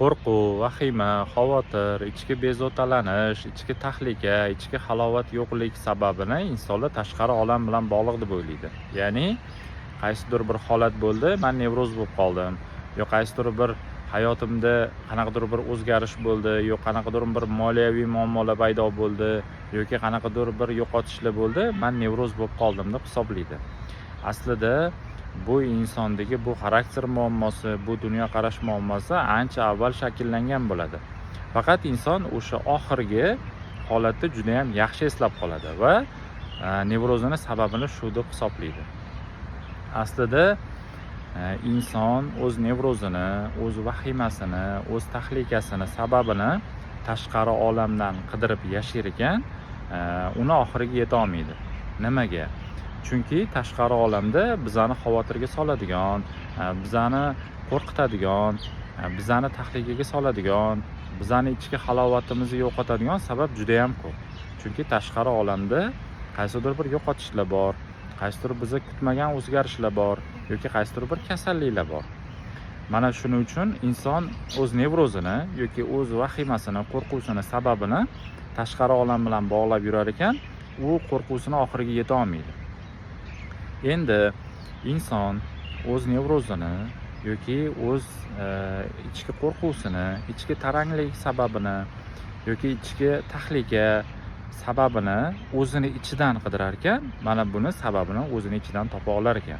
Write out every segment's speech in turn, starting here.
Qo'rquv, vahima, xavotir, ichki bezovtalanish, ichki tahlika, ichki halovat yo'qlik sababini insonlar tashqari olam bilan bog'liq deb o'ylaydi. Ya'ni qaysidir bir holat bo'ldi, men nevroz bo'lib qoldim, yo qaysidir bir hayotimda qanaqadir bir o'zgarish bo'ldi, yo qanaqadir bir moliyaviy muammolar paydo bo'ldi, yoki qanaqadir bir yo'qotishlar bo'ldi, men nevroz bo'lib qoldim deb hisoblaydi. Aslida bu insondagi bu xarakter muammosi, bu dunyoqarash muammosi ancha avval shakllangan bo'ladi. Faqat inson o'sha oxirgi holatda juda ham yaxshi eslab qoladi va nevrozini sababini shu deb hisoblaydi. Aslida inson o'z nevrozini, o'z vahimasini, o'z tahlikasini sababini tashqari olamdan qidirib yashar ekan, uni oxiriga yeta olmaydi. Nimaga? Chunki tashqari olamda bizani xavotirga soladigan, bizani qo'rqitadigan, bizani tahlikaga soladigan, bizani ichki halovatimizni yo'qotadigan sabab juda ham ko'p. Chunki tashqari olamda qaysidir bir yo'qotishlar bor, qaysidir bizni kutmagan o'zgarishlar bor yoki qaysidir bir kasalliklar bor. Mana shuning uchun inson o'z nevrozini yoki o'z vahimasini, qo'rquvsini sababini tashqari olam bilan bog'lab yurar ekan, u qo'rquvsini oxiriga yeta olmaydi. Endi inson o'z nevrozini yoki o'z ichki qo'rquvsini, ichki taranglik sababini yoki ichki tahlika sababini o'zini ichidan qidirar ekan, mana buni sababini o'zini ichidan topa olar ekan.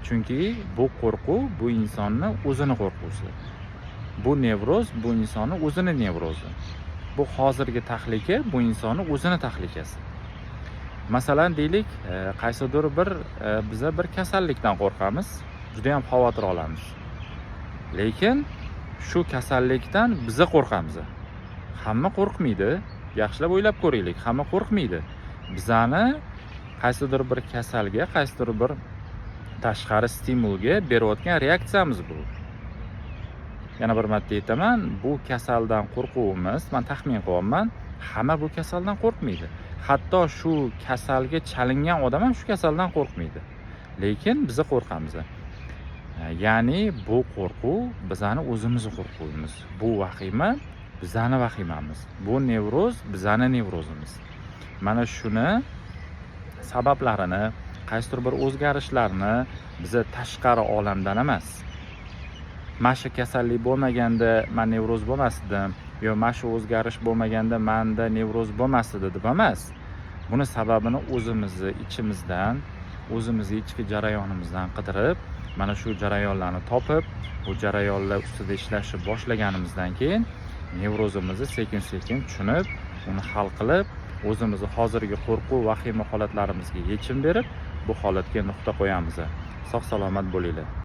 Chunki bu qo'rquv bu insonni o'zini qo'rquvi. Bu nevroz bu insonni o'zini nevrozi. Bu hozirgi tahlika bu insonni o'zini tahlikasi. Masalan deylik, qaysidir bir biza bir kasallikdan qo'rqamiz, juda ham xavotir olamiz. Lekin shu kasallikdan biza qo'rqamiz. Hamma qo'rqmaydi. Yaxshilab o'ylab ko'raylik, hamma qo'rqmaydi. Bizani qaysidir bir kasalga, qaysidir bir tashqari stimulga berayotgan reaksiyamiz bu. Yana bir marta aytaman, bu kasaldan qo'rquvimiz, men taxmin qilyapman, hamma bu kasaldan qo'rqmaydi. Hatto shu kasalga chalingan odam ham shu kasaldan qo'rqmaydi. Lekin biz qo'rqamiz. Ya'ni bu qo'rquv bizani o'zimizni qo'rquvimiz. Bu vahima bizani vahimamiz. Bu nevroz bizani nevrozimiz. Mana shuni sabablarini, qaysidir bir o'zgarishlarni biza tashqari olamdan emas. Mana kasallik bo'lmaganda men nevroz bo'lmasdim, yo mana o'zgarish bo'lmaganda menda nevroz bo'lmasdi deb emas. Buni sababini o'zimizni ichimizdan, o'zimizni ichki jarayonimizdan qidirib, mana shu jarayonlarni topib, bu jarayonlar ustida ishlashni boshlaganimizdan keyin nevrozimizni sekin-sekin tushunib, uni hal qilib, o'zimizni hozirgi qo'rquv, vahima holatlarimizga yechim berib, bu holatga nuqta qo'yamiz. Sog' salomat bo'linglar.